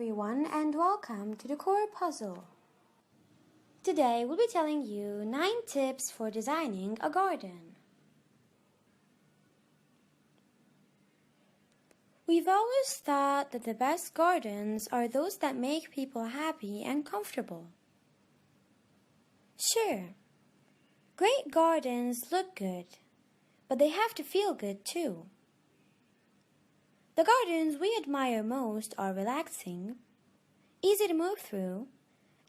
everyone and welcome to Decor Puzzle. Today we'll be telling you 9 tips for designing a garden. We've always thought that the best gardens are those that make people happy and comfortable. Sure, great gardens look good, but they have to feel good too. The gardens we admire most are relaxing, easy to move through,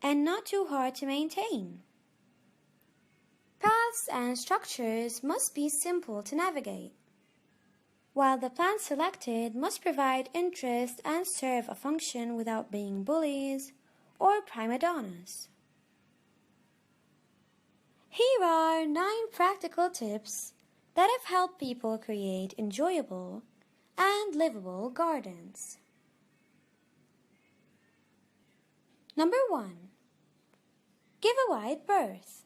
and not too hard to maintain. Paths and structures must be simple to navigate, while the plants selected must provide interest and serve a function without being bullies or prima donnas. Here are 9 practical tips that have helped people create enjoyable and livable gardens. Number 1. Give a wide berth.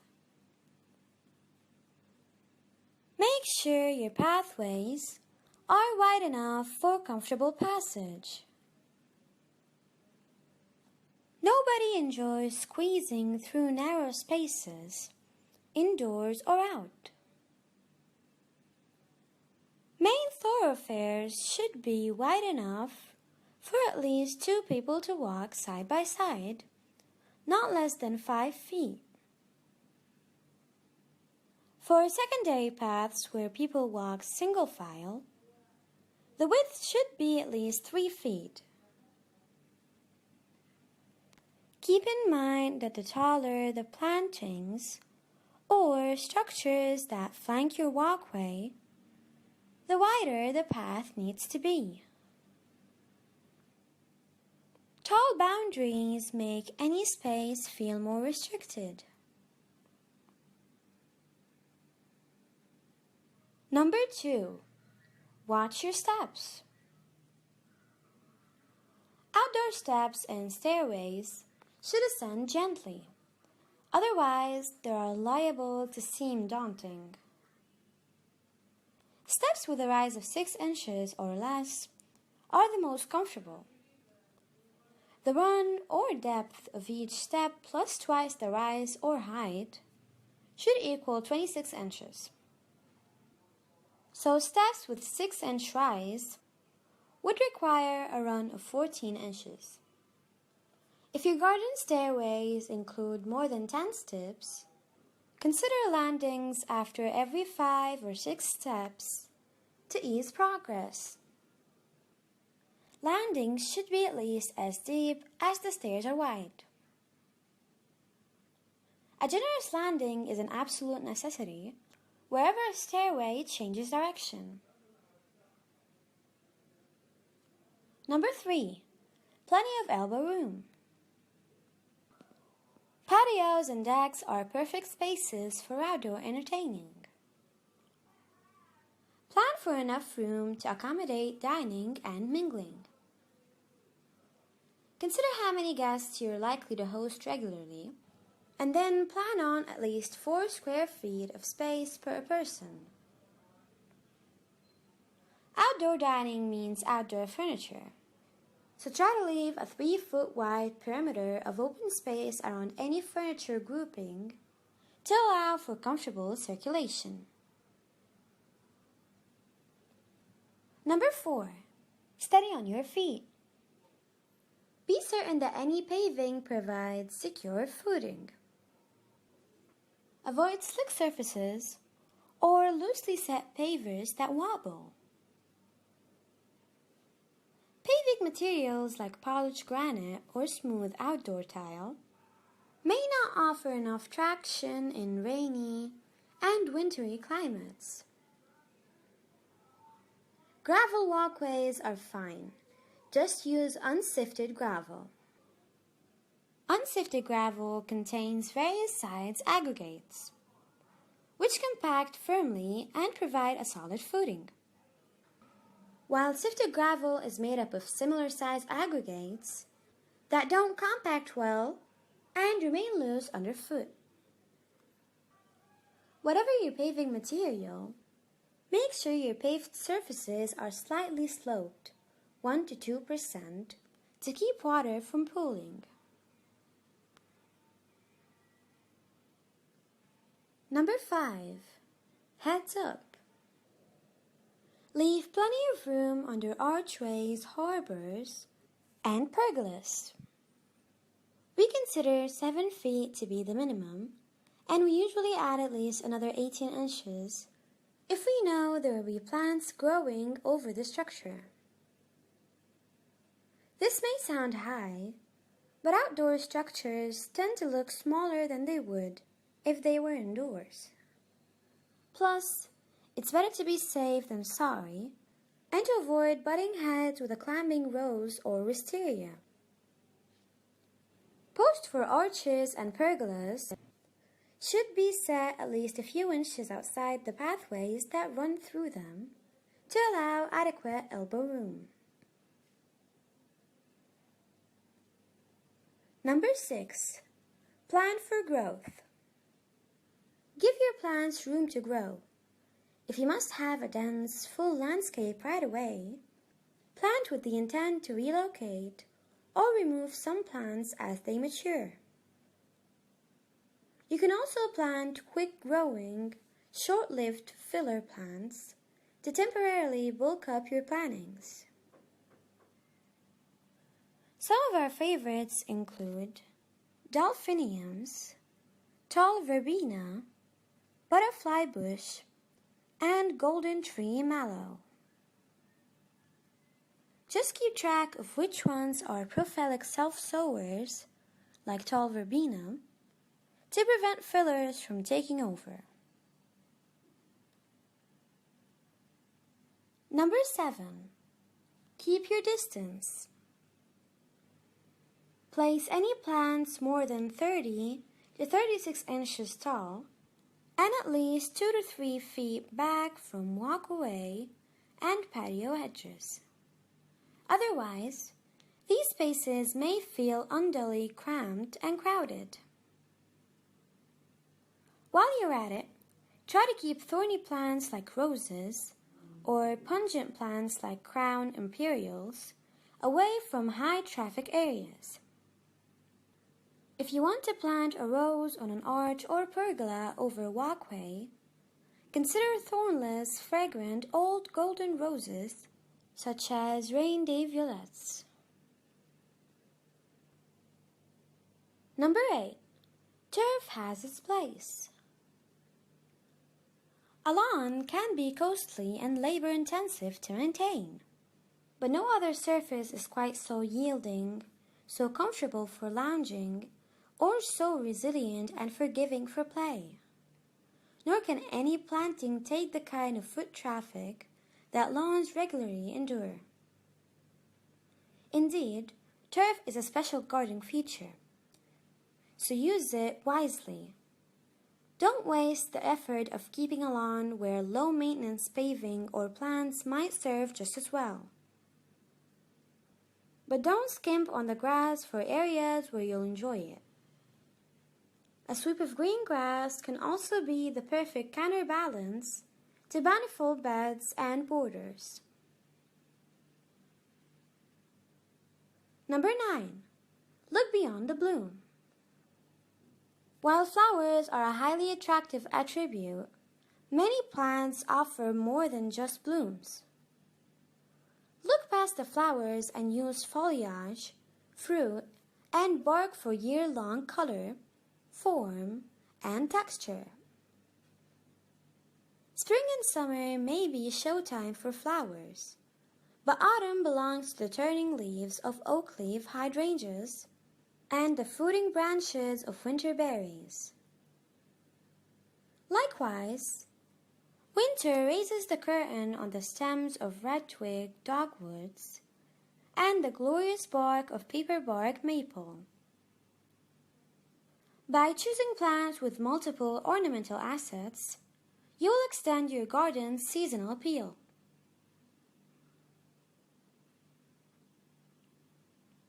Make sure your pathways are wide enough for comfortable passage. Nobody enjoys squeezing through narrow spaces, indoors or out. Main thoroughfares should be wide enough for at least 2 people to walk side by side, not less than 5 feet. For secondary paths where people walk single file, the width should be at least 3 feet. Keep in mind that the taller the plantings or structures that flank your walkway, the wider the path needs to be. Tall boundaries make any space feel more restricted. Number 2. Watch your steps. Outdoor steps and stairways should ascend gently. Otherwise, they are liable to seem daunting. Steps with a rise of 6 inches or less are the most comfortable. The run or depth of each step plus twice the rise or height should equal 26 inches. So steps with 6-inch rise would require a run of 14 inches. If your garden stairways include more than 10 steps, consider landings after every 5 or 6 steps to ease progress. Landings should be at least as deep as the stairs are wide. A generous landing is an absolute necessity wherever a stairway changes direction. Number 3. Plenty of elbow room. Patios and decks are perfect spaces for outdoor entertaining. Plan for enough room to accommodate dining and mingling. Consider how many guests you're likely to host regularly, and then plan on at least 4 square feet of space per person. Outdoor dining means outdoor furniture, so try to leave a 3-foot wide perimeter of open space around any furniture grouping to allow for comfortable circulation. Number 4. Steady on your feet. Be certain that any paving provides secure footing. Avoid slick surfaces or loosely set pavers that wobble. Paving materials like polished granite or smooth outdoor tile may not offer enough traction in rainy and wintry climates. Gravel walkways are fine. Just use unsifted gravel. Unsifted gravel contains various size aggregates, which compact firmly and provide a solid footing. While sifted gravel is made up of similar size aggregates that don't compact well and remain loose underfoot. Whatever your paving material, make sure your paved surfaces are slightly sloped, 1 to 2%, to keep water from pooling. Number 5. Heads up. Leave plenty of room under archways, harbors, and pergolas. We consider 7 feet to be the minimum, and we usually add at least another 18 inches if we know there will be plants growing over the structure. This may sound high, but outdoor structures tend to look smaller than they would if they were indoors. Plus, it's better to be safe than sorry, and to avoid butting heads with a climbing rose or wisteria. Posts for arches and pergolas should be set at least a few inches outside the pathways that run through them to allow adequate elbow room. Number 6. Plan for growth. Give your plants room to grow. If you must have a dense, full landscape right away, plant with the intent to relocate or remove some plants as they mature. You can also plant quick-growing, short-lived filler plants to temporarily bulk up your plantings. Some of our favorites include delphiniums, tall verbena, butterfly bush, and golden tree mallow. Just keep track of which ones are prophylactic self-sowers, like tall verbena, to prevent fillers from taking over. Number 7. Keep your distance. Place any plants more than 30 to 36 inches tall and at least 2 to 3 feet back from walkway and patio hedges. Otherwise, these spaces may feel unduly cramped and crowded. While you're at it, try to keep thorny plants like roses or pungent plants like crown imperials away from high-traffic areas. If you want to plant a rose on an arch or pergola over a walkway, consider thornless, fragrant old golden roses such as rain day violets. Number 8. Turf has its place. A lawn can be costly and labor-intensive to maintain, but no other surface is quite so yielding, so comfortable for lounging, or so resilient and forgiving for play. Nor can any planting take the kind of foot traffic that lawns regularly endure. Indeed, turf is a special garden feature, so use it wisely. Don't waste the effort of keeping a lawn where low-maintenance paving or plants might serve just as well. But don't skimp on the grass for areas where you'll enjoy it. A sweep of green grass can also be the perfect counterbalance to bountiful beds and borders. Number 9. Look beyond the bloom. While flowers are a highly attractive attribute, many plants offer more than just blooms. Look past the flowers and use foliage, fruit, and bark for year-long color, form, and texture. Spring and summer may be showtime for flowers, but autumn belongs to the turning leaves of oak leaf hydrangeas and the fruiting branches of winter berries. Likewise, winter raises the curtain on the stems of red-twig dogwoods and the glorious bark of paperbark maple. By choosing plants with multiple ornamental assets, you will extend your garden's seasonal appeal.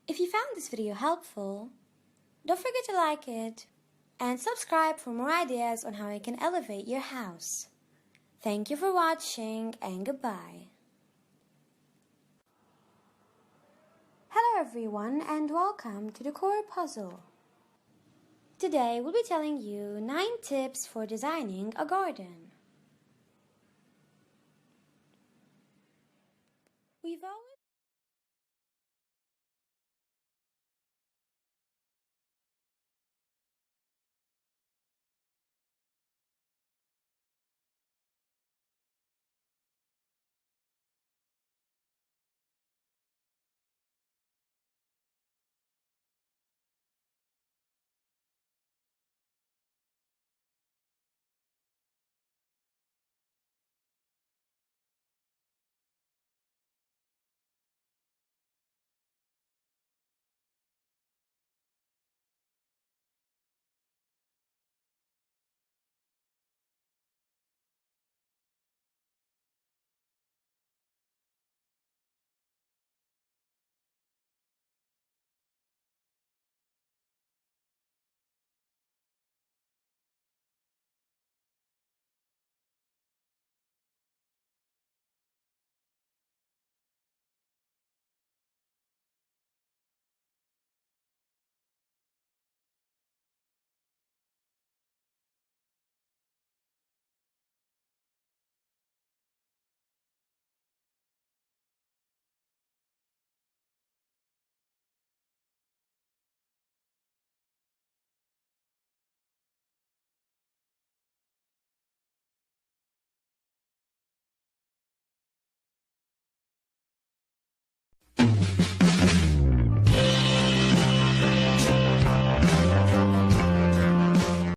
If you found this video helpful, don't forget to like it and subscribe for more ideas on how you can elevate your house. Thank you for watching and goodbye. Hello everyone and welcome to Decor Puzzle. Today we'll be telling you 9 tips for designing a garden. We've always